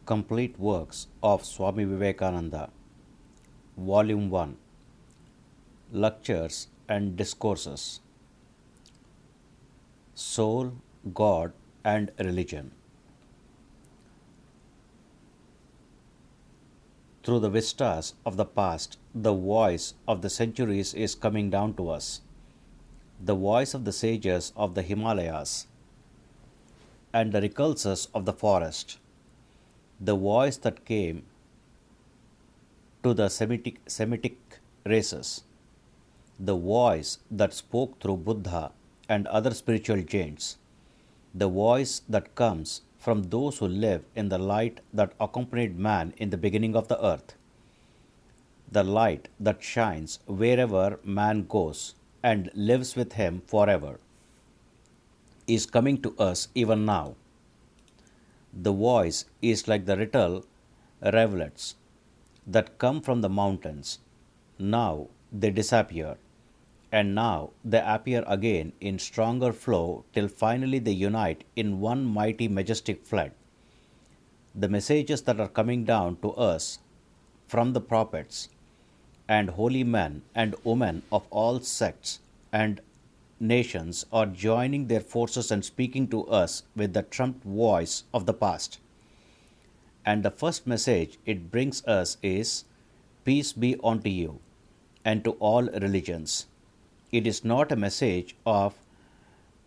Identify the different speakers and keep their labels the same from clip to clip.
Speaker 1: Complete Works of Swami Vivekananda, Volume 1, Lectures and Discourses, Soul, God and Religion. Through the vistas of the past, the voice of the centuries is coming down to us. The voice of the sages of the Himalayas and the recluses of the forest. The voice that came to the Semitic races. The voice that spoke through Buddha and other spiritual giants. The voice that comes from those who live in the light that accompanied man in the beginning of the earth. The light that shines wherever man goes and lives with him forever is coming to us even now. The voice is like the little rivulets that come from the mountains. Now they disappear, and now they appear again in stronger flow till finally they unite in one mighty majestic flood. The messages that are coming down to us from the prophets and holy men and women of all sects and nations are joining their forces and speaking to us with the trumped voice of the past. And the first message it brings us is peace be unto you and to all religions. It is not a message of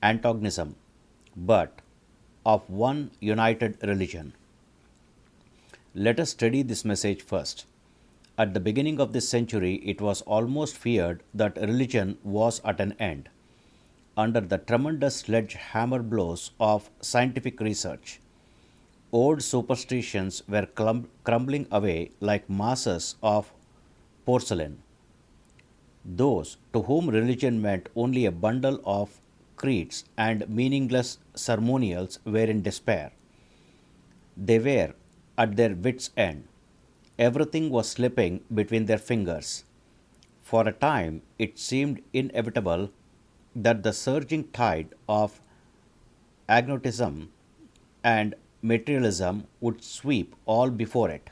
Speaker 1: antagonism, but of one united religion. Let us study this message first. At the beginning of this century, it was almost feared that religion was at an end. Under the tremendous sledgehammer blows of scientific research, old superstitions were crumbling away like masses of porcelain. Those to whom religion meant only a bundle of creeds and meaningless ceremonials were in despair. They were at their wits' end. Everything was slipping between their fingers. For a time, it seemed inevitable that the surging tide of agnosticism and materialism would sweep all before it.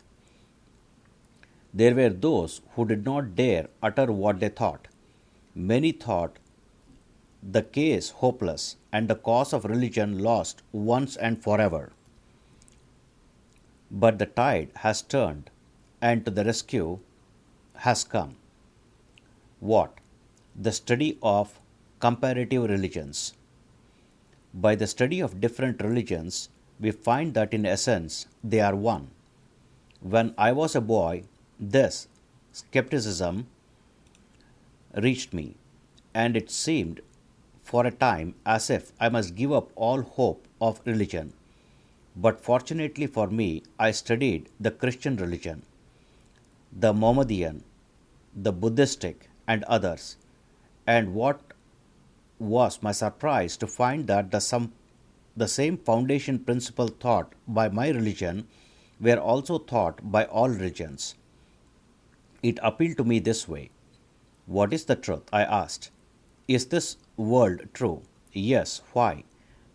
Speaker 1: There were those who did not dare utter what they thought. Many thought the case hopeless and the cause of religion lost once and forever. But the tide has turned, and to the rescue has come. What? The study of comparative religions. By the study of different religions, we find that in essence they are one. When I was a boy, this skepticism reached me, and it seemed for a time as if I must give up all hope of religion. But fortunately for me, I studied the Christian religion, the Mohammedan, the Buddhistic, and others. And what was my surprise to find that the same foundation principle taught by my religion were also taught by all religions. It appealed to me this way. What is the truth? I asked. Is this world true? Yes. Why?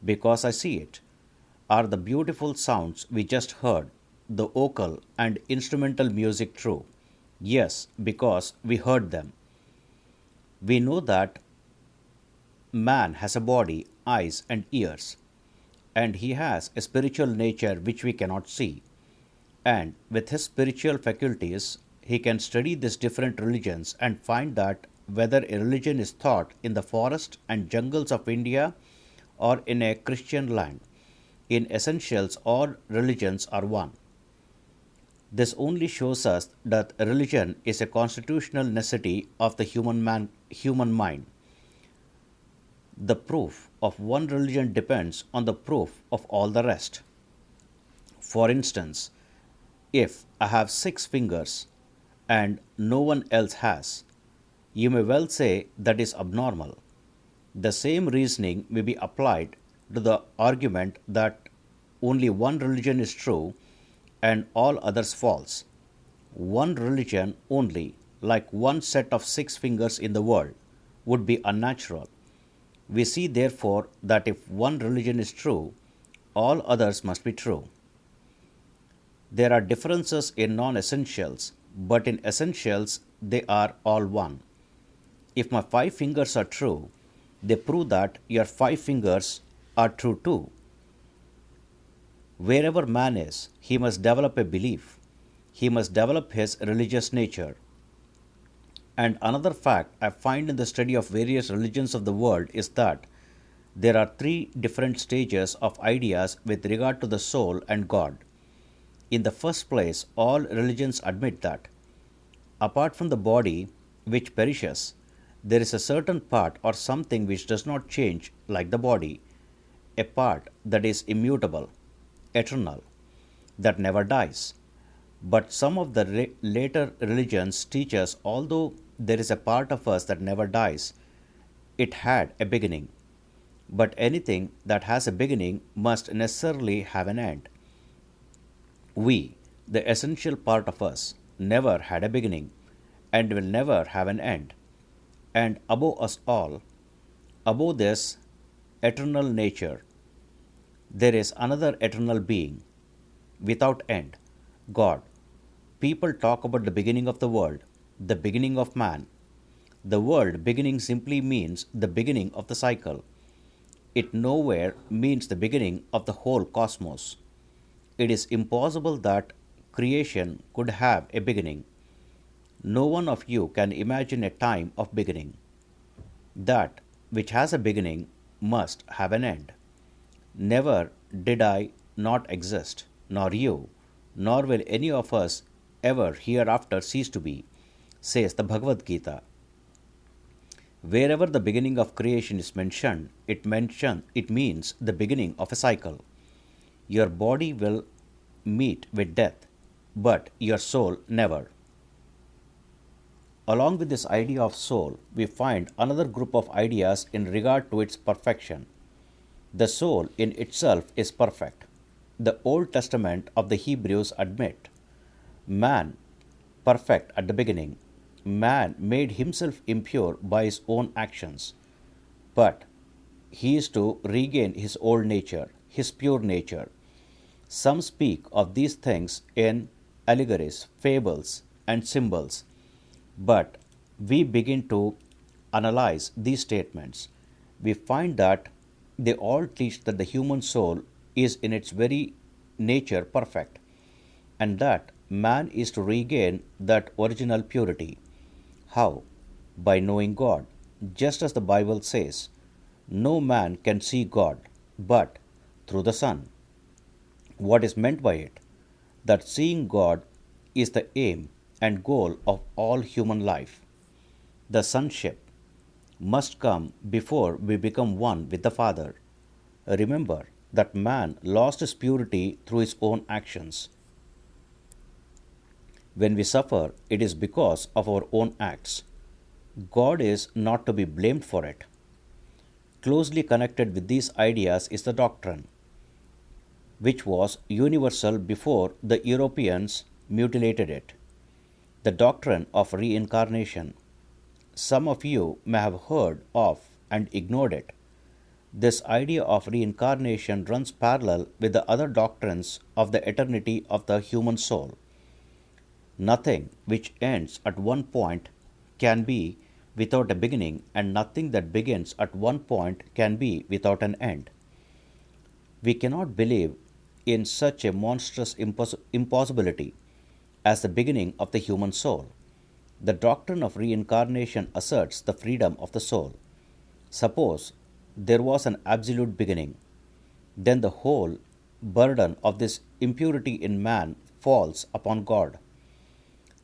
Speaker 1: Because I see it. Are the beautiful sounds we just heard, the vocal and instrumental music true? Yes, because we heard them. We know that man has a body, eyes, and ears, and he has a spiritual nature which we cannot see. And with his spiritual faculties, he can study these different religions and find that whether a religion is taught in the forest and jungles of India or in a Christian land, in essentials all religions are one. This only shows us that religion is a constitutional necessity of the human mind. The proof of one religion depends on the proof of all the rest. For instance, if I have 6 fingers and no one else has, you may well say that is abnormal. The same reasoning may be applied to the argument that only one religion is true and all others false. One religion only, like one set of 6 fingers in the world, would be unnatural. We see therefore that if one religion is true, all others must be true. There are differences in non essentials, but in essentials, they are all one. If my five fingers are true, they prove that your five fingers are true too. Wherever man is, he must develop a belief. He must develop his religious nature. And another fact I find in the study of various religions of the world is that there are three different stages of ideas with regard to the soul and God. In the first place, all religions admit that, apart from the body which perishes, there is a certain part or something which does not change like the body, a part that is immutable, eternal, that never dies. But some of the later religions teach us although there is a part of us that never dies, it had a beginning. But anything that has a beginning must necessarily have an end. We, the essential part of us, never had a beginning and will never have an end. And above us all, above this eternal nature, there is another eternal being, without end, God. People talk about the beginning of the world, the beginning of man. The word beginning simply means the beginning of the cycle. It nowhere means the beginning of the whole cosmos. It is impossible that creation could have a beginning. No one of you can imagine a time of beginning. That which has a beginning must have an end. Never did I not exist, nor you, nor will any of us ever hereafter cease to be, says the Bhagavad Gita. Wherever the beginning of creation is mentioned, it means the beginning of a cycle. Your body will meet with death, but your soul never. Along with this idea of soul, we find another group of ideas in regard to its perfection. The soul in itself is perfect. The Old Testament of the Hebrews admit man perfect at the beginning. Man made himself impure by his own actions, but he is to regain his old nature, his pure nature. Some speak of these things in allegories, fables, and symbols, but we begin to analyze these statements. We find that they all teach that the human soul is in its very nature perfect, and that man is to regain that original purity. How? By knowing God. Just as the Bible says, no man can see God but through the Son. What is meant by it? That seeing God is the aim and goal of all human life. The sonship must come before we become one with the Father. Remember that man lost his purity through his own actions. When we suffer, it is because of our own acts. God is not to be blamed for it. Closely connected with these ideas is the doctrine, which was universal before the Europeans mutilated it. The doctrine of reincarnation. Some of you may have heard of and ignored it. This idea of reincarnation runs parallel with the other doctrines of the eternity of the human soul. Nothing which ends at one point can be without a beginning, and nothing that begins at one point can be without an end. We cannot believe in such a monstrous impossibility as the beginning of the human soul. The doctrine of reincarnation asserts the freedom of the soul. Suppose there was an absolute beginning, then the whole burden of this impurity in man falls upon God,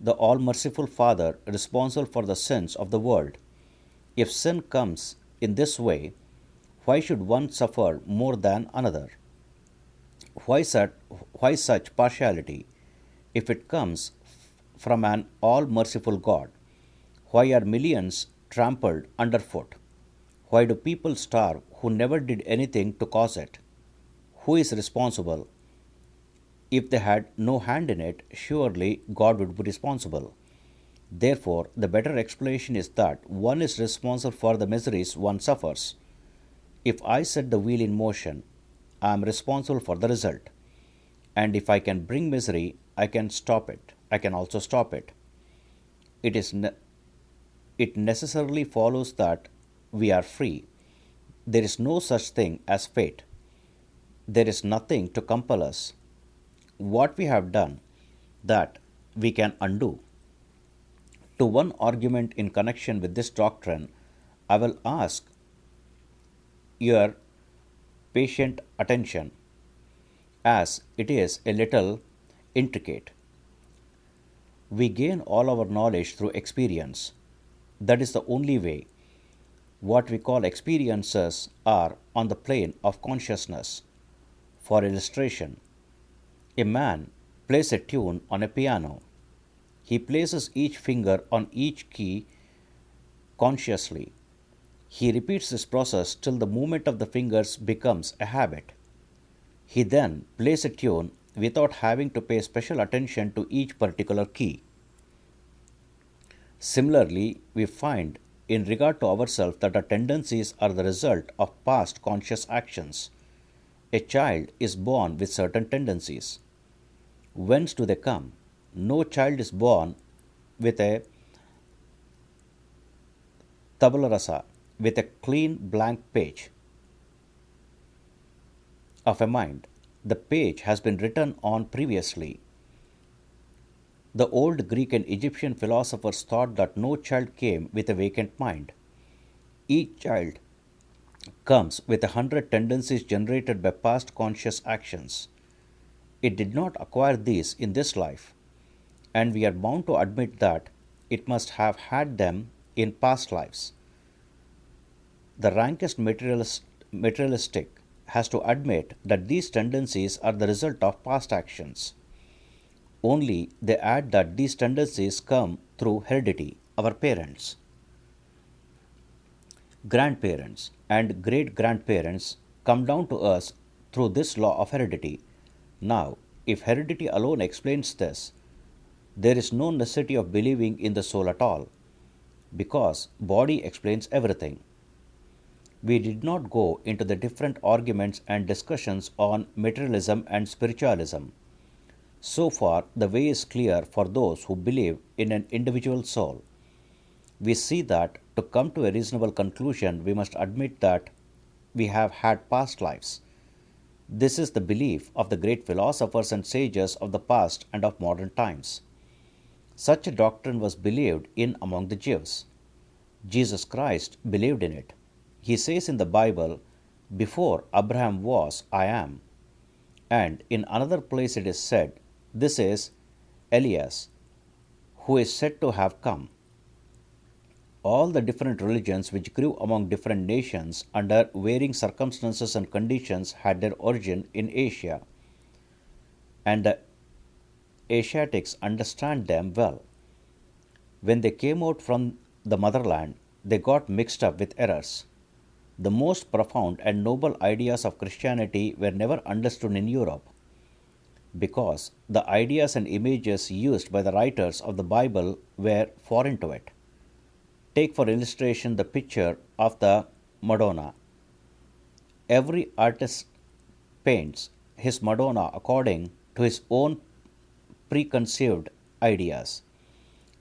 Speaker 1: the all-merciful Father responsible for the sins of the world. If sin comes in this way, why should one suffer more than another? Why such partiality? If it comes from an all-merciful God, why are millions trampled underfoot? Why do people starve who never did anything to cause it? Who is responsible? If they had no hand in it, surely God would be responsible. Therefore, the better explanation is that one is responsible for the miseries one suffers. If I set the wheel in motion, I am responsible for the result. And if I can bring misery, I can stop it. I can also stop it. It is it necessarily follows that we are free. There is no such thing as fate. There is nothing to compel us. What we have done, that we can undo. To one argument in connection with this doctrine, I will ask your patient attention, as it is a little intricate. We gain all our knowledge through experience. That is the only way. What we call experiences are on the plane of consciousness. For illustration, a man plays a tune on a piano. He places each finger on each key consciously. He repeats this process till the movement of the fingers becomes a habit. He then plays a tune without having to pay special attention to each particular key. Similarly, we find in regard to ourselves that our tendencies are the result of past conscious actions. A child is born with certain tendencies. Whence do they come? No child is born with a tabula rasa, with a clean blank page of a mind. The page has been written on previously. The old Greek and Egyptian philosophers thought that no child came with a vacant mind. Each child comes with 100 tendencies generated by past conscious actions. It did not acquire these in this life, and we are bound to admit that it must have had them in past lives. The rankest materialistic has to admit that these tendencies are the result of past actions. Only they add that these tendencies come through heredity, our parents, grandparents, and great grandparents come down to us through this law of heredity. Now, if heredity alone explains this, there is no necessity of believing in the soul at all, because body explains everything. We did not go into the different arguments and discussions on materialism and spiritualism. So far, the way is clear for those who believe in an individual soul. We see that to come to a reasonable conclusion, we must admit that we have had past lives. This is the belief of the great philosophers and sages of the past and of modern times. Such a doctrine was believed in among the Jews. Jesus Christ believed in it. He says in the Bible, "Before Abraham was, I am." And in another place it is said, "This is Elias, who is said to have come." All the different religions which grew among different nations under varying circumstances and conditions had their origin in Asia, and the Asiatics understand them well. When they came out from the motherland, they got mixed up with errors. The most profound and noble ideas of Christianity were never understood in Europe, because the ideas and images used by the writers of the Bible were foreign to it. Take for illustration the picture of the Madonna. Every artist paints his Madonna according to his own preconceived ideas.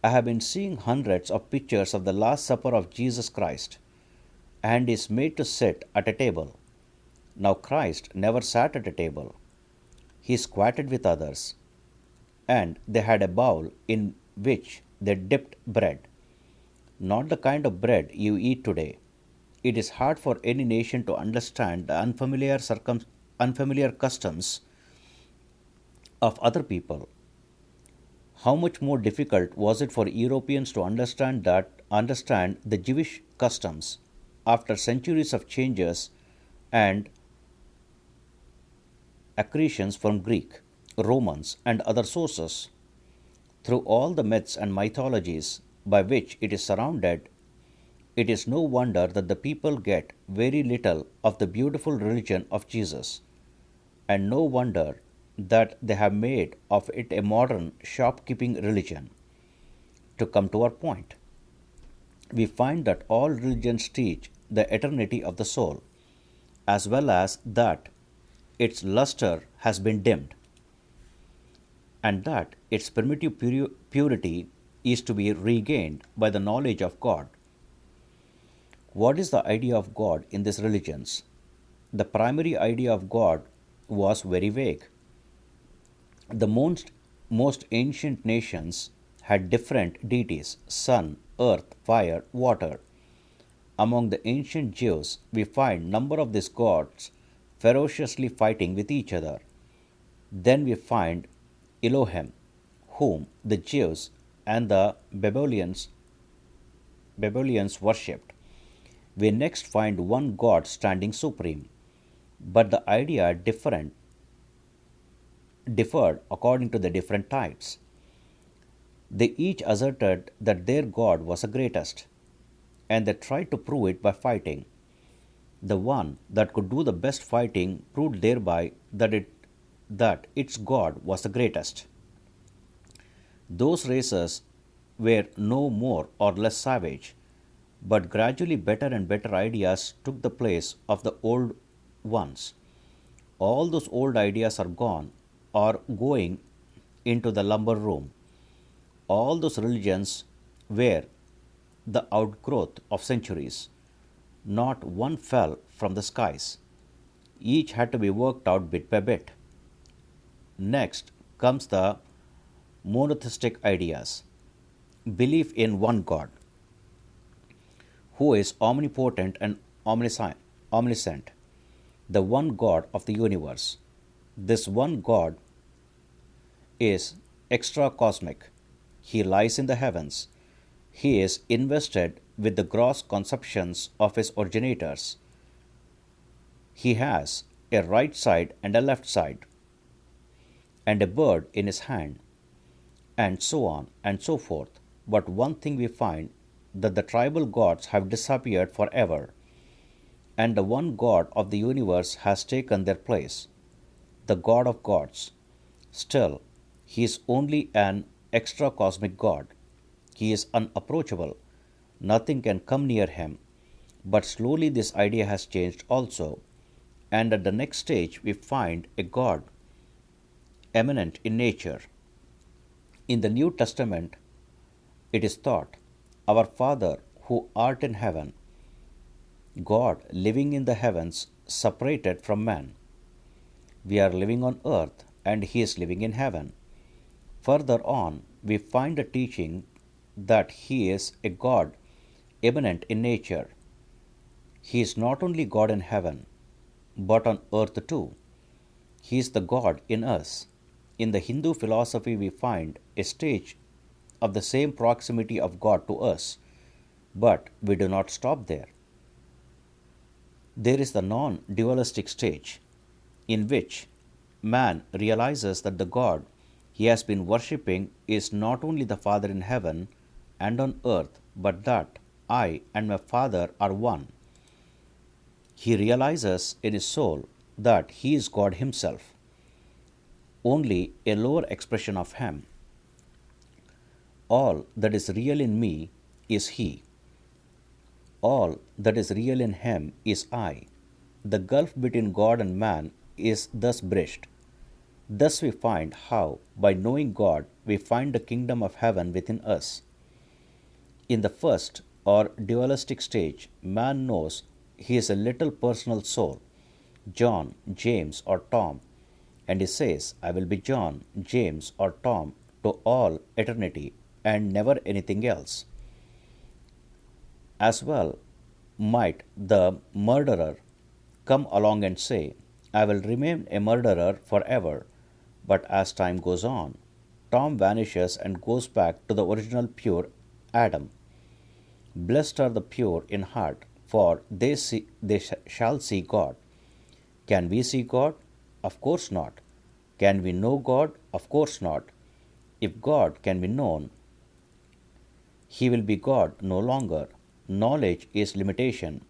Speaker 1: I have been seeing hundreds of pictures of the Last Supper of Jesus Christ, and is made to sit at a table. Now, Christ never sat at a table. He squatted with others, and they had a bowl in which they dipped bread. Not the kind of bread you eat today. It is hard for any nation to understand the unfamiliar customs of other people. How much more difficult was it for Europeans to understand the Jewish customs after centuries of changes and accretions from Greek, Romans, and other sources? Through all the myths and mythologies by which it is surrounded, it is no wonder that the people get very little of the beautiful religion of Jesus, and no wonder that they have made of it a modern shopkeeping religion. To come to our point, we find that all religions teach the eternity of the soul, as well as that its luster has been dimmed. and that its primitive purity is to be regained by the knowledge of God. What is the idea of God in these religions? The primary idea of God was very vague. The most ancient nations had different deities: sun, earth, fire, water. Among the ancient Jews, we find number of these gods ferociously fighting with each other. Then we find Elohim, whom the Jews and the Babylonians worshipped. We next find one God standing supreme, but the idea differed according to the different types. They each asserted that their God was the greatest, and they tried to prove it by fighting. The one that could do the best fighting proved thereby that its God was the greatest. Those races were no more or less savage, but gradually better and better ideas took the place of the old ones. All those old ideas are gone or going into the lumber room. All those religions were the outgrowth of centuries. Not one fell from the skies. Each had to be worked out bit by bit. Next comes the monotheistic ideas: belief in one God who is omnipotent and omniscient, the one God of the universe. This one God is extra cosmic. He lies in the heavens. He is invested with the gross conceptions of his originators. He has a right side and a left side, and a bird in his hand, and so on and so forth. But one thing we find, that the tribal gods have disappeared forever, and the one God of the universe has taken their place, the God of gods. Still, he is only an extra cosmic God. He is unapproachable. Nothing can come near him. But slowly this idea has changed also, and at the next stage we find a God eminent in nature. In the New Testament, it is thought, Our Father who art in heaven, God living in the heavens, separated from man. We are living on earth and he is living in heaven. Further on, we find a teaching that he is a God eminent in nature. He is not only God in heaven, but on earth too. He is the God in us. In the Hindu philosophy, we find a stage of the same proximity of God to us, but we do not stop there. There is the non dualistic stage, in which man realizes that the God he has been worshipping is not only the Father in heaven and on earth, but that I and my Father are one. He realizes in his soul that he is God himself, only a lower expression of him. All that is real in me is he. All that is real in him is I. The gulf between God and man is thus bridged. Thus we find how, by knowing God, we find the kingdom of heaven within us. In the first or dualistic stage, man knows he is a little personal soul, John, James, or Tom, and he says, I will be John, James, or Tom to all eternity and never anything else. As well might the murderer come along and say, I will remain a murderer forever. But as time goes on, Tom vanishes and goes back to the original pure Adam. Blessed are the pure in heart, for they shall see God. Can we see God? Of course not. Can we know God? Of course not. If God can be known, he will be God no longer. Knowledge is limitation,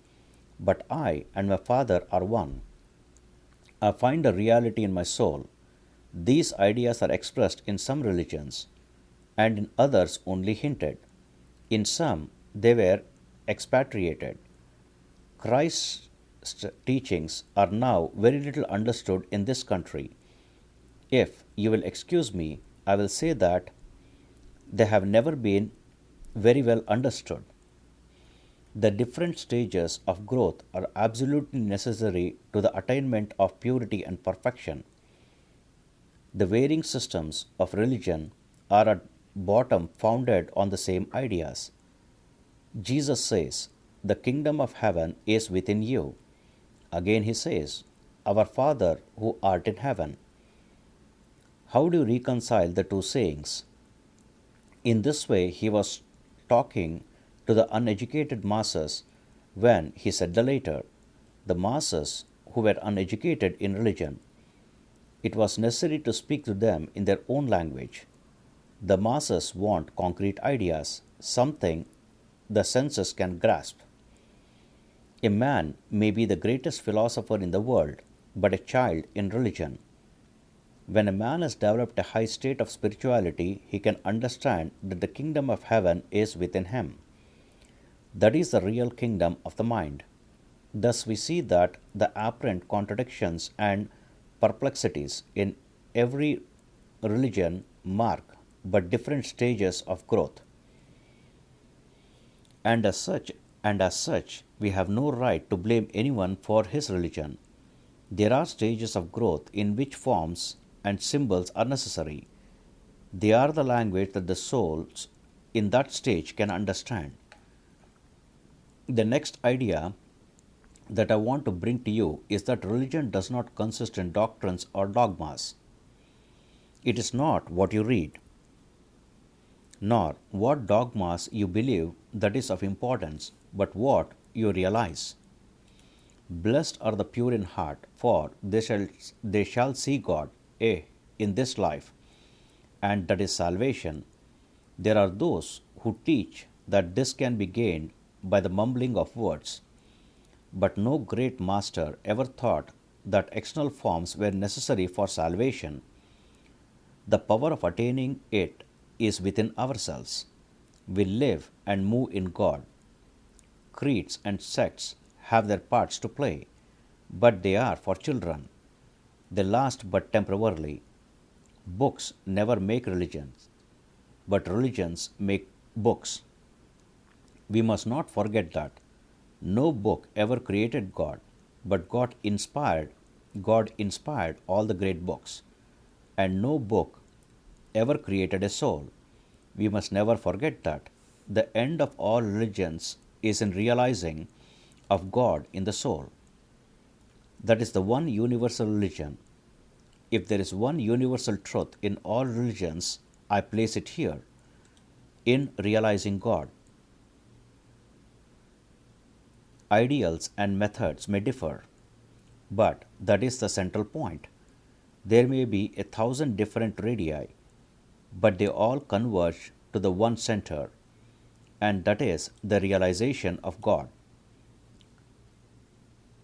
Speaker 1: but I and my Father are one. I find a reality in my soul. These ideas are expressed in some religions, and in others only hinted. In some, they were expatriated. Christ's teachings are now very little understood in this country. If you will excuse me, I will say that they have never been very well understood. The different stages of growth are absolutely necessary to the attainment of purity and perfection. The varying systems of religion are at bottom founded on the same ideas. Jesus says, "The kingdom of heaven is within you." Again he says, "Our Father who art in heaven." How do you reconcile the two sayings? In this way, he was talking to the uneducated masses when he said the later, the masses who were uneducated in religion. It was necessary to speak to them in their own language. The masses want concrete ideas, something the senses can grasp. A man may be the greatest philosopher in the world, but a child in religion. When a man has developed a high state of spirituality, he can understand that the kingdom of heaven is within him. That is the real kingdom of the mind. Thus, we see that the apparent contradictions and perplexities in every religion mark but different stages of growth. And as such, we have no right to blame anyone for his religion. There are stages of growth in which forms and symbols are necessary. They are the language that the souls in that stage can understand. The next idea that I want to bring to you is that religion does not consist in doctrines or dogmas. It is not what you read, nor what dogmas you believe that is of importance, but what you realize. Blessed are the pure in heart, for they shall see God, in this life, and that is salvation. There are those who teach that this can be gained by the mumbling of words, but no great master ever thought that external forms were necessary for salvation. The power of attaining it is within ourselves. We live and move in God. Creeds and sects have their parts to play, but they are for children. They last but temporarily. Books never make religions, but religions make books. We must not forget that no book ever created God, but God inspired all the great books, and no book ever created a soul. We must never forget that the end of all religions is in realizing of God in the soul. That is the one universal religion. If there is one universal truth in all religions, I place it here, in realizing God. Ideals and methods may differ, but that is the central point. There may be 1,000 different radii, but they all converge to the one center, and that is the realization of God.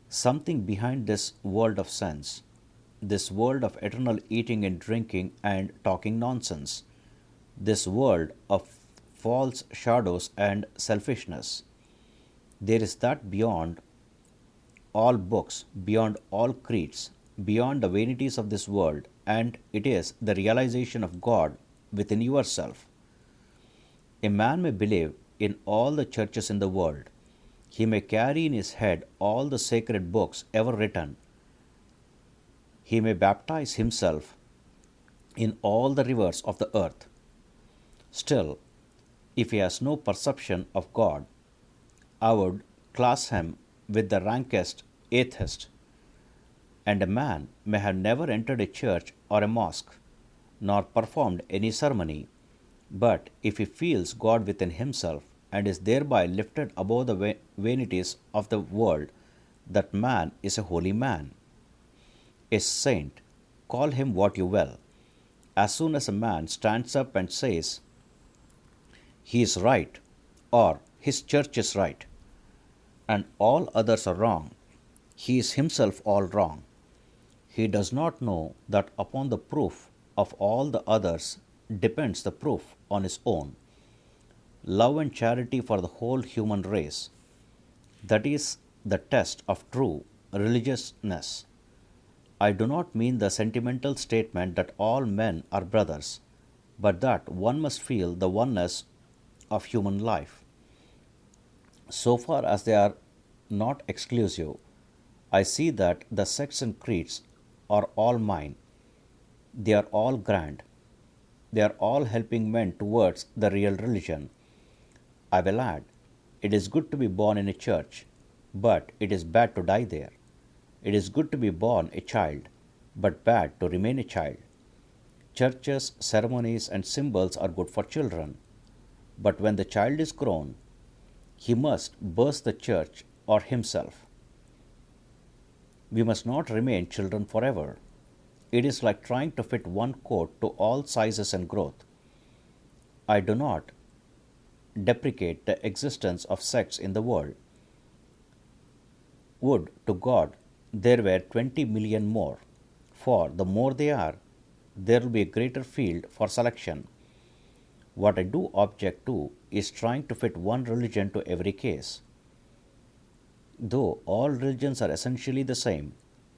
Speaker 1: Something behind this world of sense, this world of eternal eating and drinking and talking nonsense, this world of false shadows and selfishness. There is that beyond all books, beyond all creeds, beyond the vanities of this world, and it is the realization of God within yourself. A man may believe in all the churches in the world. He may carry in his head all the sacred books ever written. He may baptize himself in all the rivers of the earth. Still, if he has no perception of God, I would class him with the rankest atheist. And a man may have never entered a church or a mosque, nor performed any ceremony, but if he feels God within himself and is thereby lifted above the vanities of the world, that man is a holy man, a saint. Call him what you will. As soon as a man stands up and says, he is right, or his church is right, and all others are wrong, he is himself all wrong. He does not know that upon the proof of all the others depends the proof on his own. Love and charity for the whole human race. That is the test of true religiousness. I do not mean the sentimental statement that all men are brothers. but that one must feel the oneness of human life. So far as they are not exclusive, I see that the sects and creeds are all mine. They are all grand. They are all helping men towards the real religion. I will add, it is good to be born in a church, but it is bad to die there. It is good to be born a child, but bad to remain a child. Churches, ceremonies, and symbols are good for children, but when the child is grown, he must burst the church or himself. We must not remain children forever. It is like trying to fit one coat to all sizes and growth. I do not deprecate the existence of sects in the world. Would to God there were 20 million more, for the more they are, there will be a greater field for selection. What I do object to is trying to fit one religion to every case. Though all religions are essentially the same,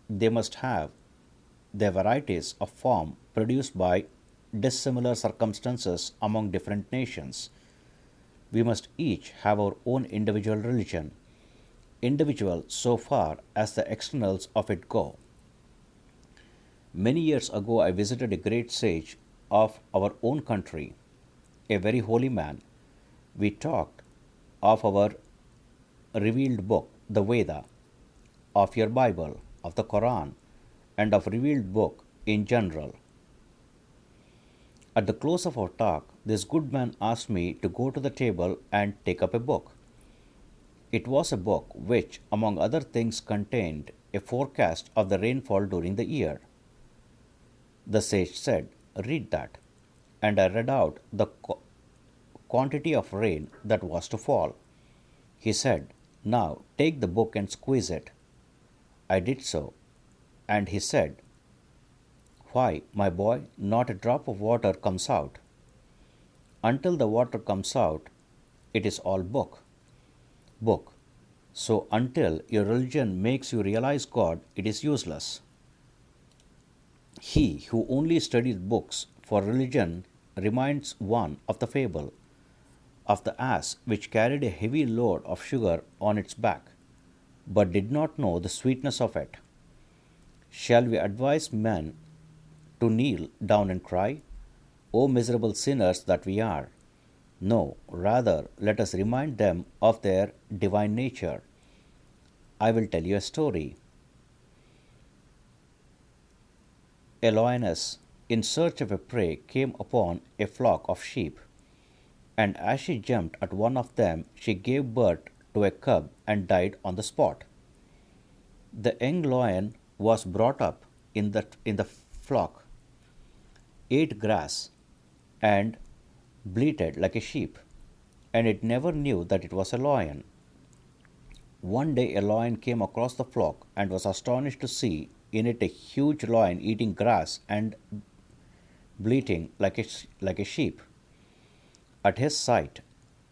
Speaker 1: they must have their varieties of form produced by dissimilar circumstances among different nations. We must each have our own individual religion, individual so far as the externals of it go. Many years ago, I visited a great sage of our own country, a very holy man. We talked of our revealed book, the Veda, of your Bible, of the Quran, and of revealed book in general. At the close of our talk, this good man asked me to go to the table and take up a book. It was a book which, among other things, contained a forecast of the rainfall during the year. The sage said, "Read that." And I read out the quantity of rain that was to fall. He said, "Now take the book and squeeze it." I did so, and he said, "Why, my boy, not a drop of water comes out. Until the water comes out, it is all book. Book. So until your religion makes you realize God, it is useless." He who only studies books for religion reminds one of the fable of the ass which carried a heavy load of sugar on its back, but did not know the sweetness of it. Shall we advise men to kneel down and cry, "O miserable sinners that we are"? No, rather let us remind them of their divine nature. I will tell you a story. A lioness, in search of a prey, came upon a flock of sheep, and as she jumped at one of them, she gave birth to a cub and died on the spot. The young lion was brought up in the flock, ate grass, and bleated like a sheep, and it never knew that it was a lion. One day a lion came across the flock and was astonished to see in it a huge lion eating grass and bleating like a sheep. At his sight,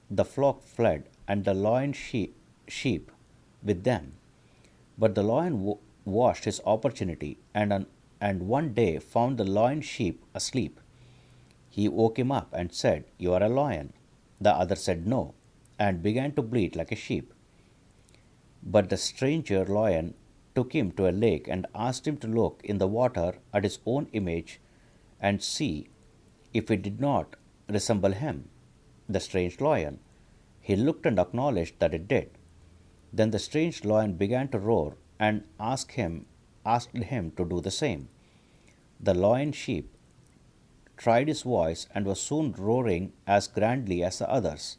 Speaker 1: the flock fled, and the lion sheep with them. But the lion watched his opportunity, and one day found the lion sheep asleep. He woke him up and said, "You are a lion." The other said no, and began to bleat like a sheep. But the stranger lion took him to a lake and asked him to look in the water at his own image and see if it did not resemble him, the strange lion. He looked and acknowledged that it did. Then the strange lion began to roar and asked him to do the same. The lion sheep tried his voice and was soon roaring as grandly as the others,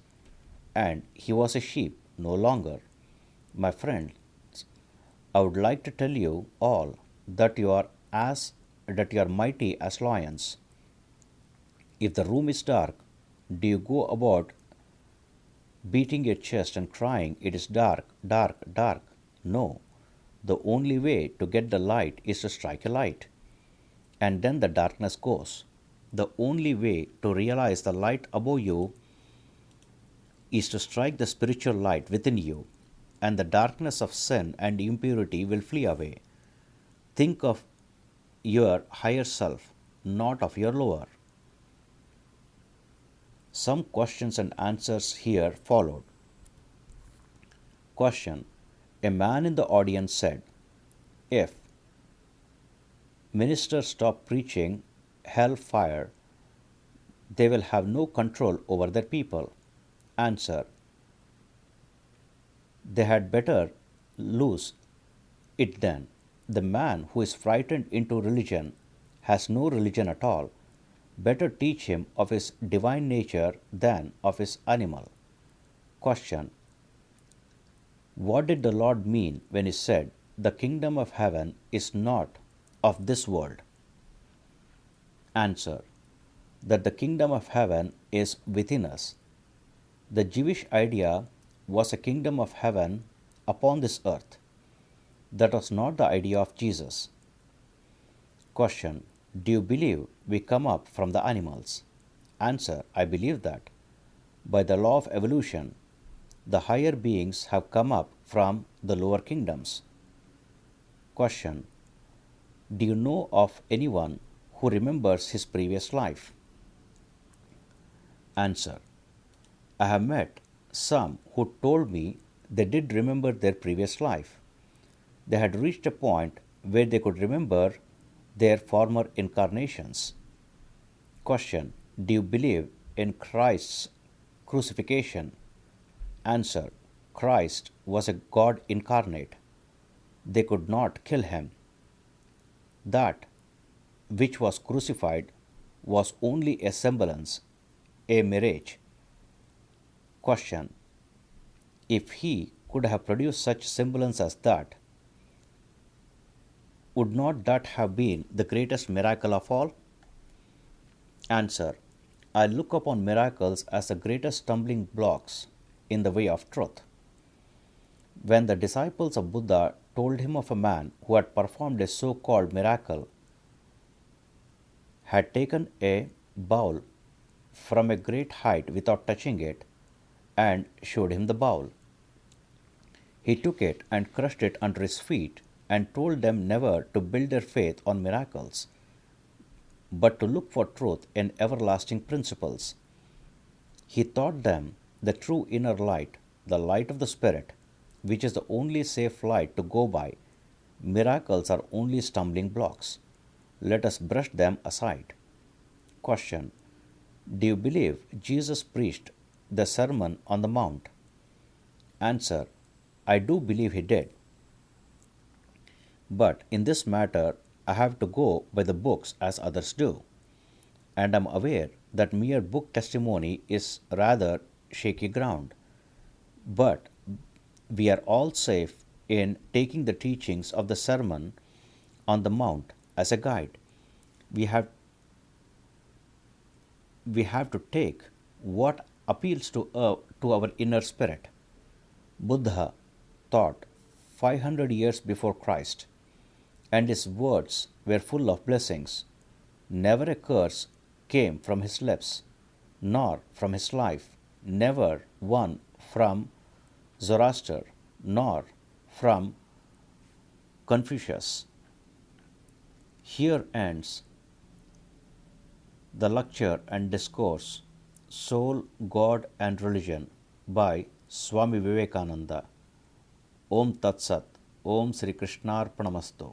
Speaker 1: and he was a sheep no longer. My friends, I would like to tell you all that you are mighty as lions. If the room is dark, do you go about beating your chest and crying, "It is dark, dark, dark"? No. The only way to get the light is to strike a light, and then the darkness goes. The only way to realize the light above you is to strike the spiritual light within you, and the darkness of sin and impurity will flee away. Think of your higher self, not of your lower. Some questions and answers here followed. Question. A man in the audience said, if ministers stop preaching hell fire, they will have no control over their people. Answer. They had better lose it then. The man who is frightened into religion has no religion at all. Better teach him of his divine nature than of his animal. Question. What did the Lord mean when he said, the kingdom of heaven is not of this world? Answer. That the kingdom of heaven is within us. The Jewish idea was a kingdom of heaven upon this earth. That was not the idea of Jesus. Question. Do you believe we come up from the animals? Answer. I believe that. By the law of evolution, the higher beings have come up from the lower kingdoms. Question. Do you know of anyone who remembers his previous life? Answer. I have met some who told me they did remember their previous life. They had reached a point where they could remember their former incarnations. Question. Do you believe in Christ's crucifixion? Answer. Christ was a God incarnate. They could not kill him. That which was crucified was only a semblance, a mirage. Question. If he could have produced such semblance as that, would not that have been the greatest miracle of all? Answer. I look upon miracles as the greatest stumbling blocks in the way of truth. When the disciples of Buddha told him of a man who had performed a so-called miracle, had taken a bowl from a great height without touching it, and showed him the bowl, he took it and crushed it under his feet and told them never to build their faith on miracles, but to look for truth in everlasting principles. He taught them the true inner light, the light of the Spirit, which is the only safe light to go by. Miracles are only stumbling blocks. Let us brush them aside. Question. Do you believe Jesus preached the Sermon on the Mount? Answer. I do believe he did. But in this matter, I have to go by the books as others do, and am aware that mere book testimony is rather shaky ground. But we are all safe in taking the teachings of the Sermon on the Mount as a guide. We have to take what appeals to our inner spirit. Buddha taught 500 years before Christ, and his words were full of blessings. Never a curse came from his lips, nor from his life, never one from Zoroaster, nor from Confucius. Here ends the lecture and discourse Soul, God and Religion by Swami Vivekananda. Om Tat Sat. Om Sri Krishnarpanamastu.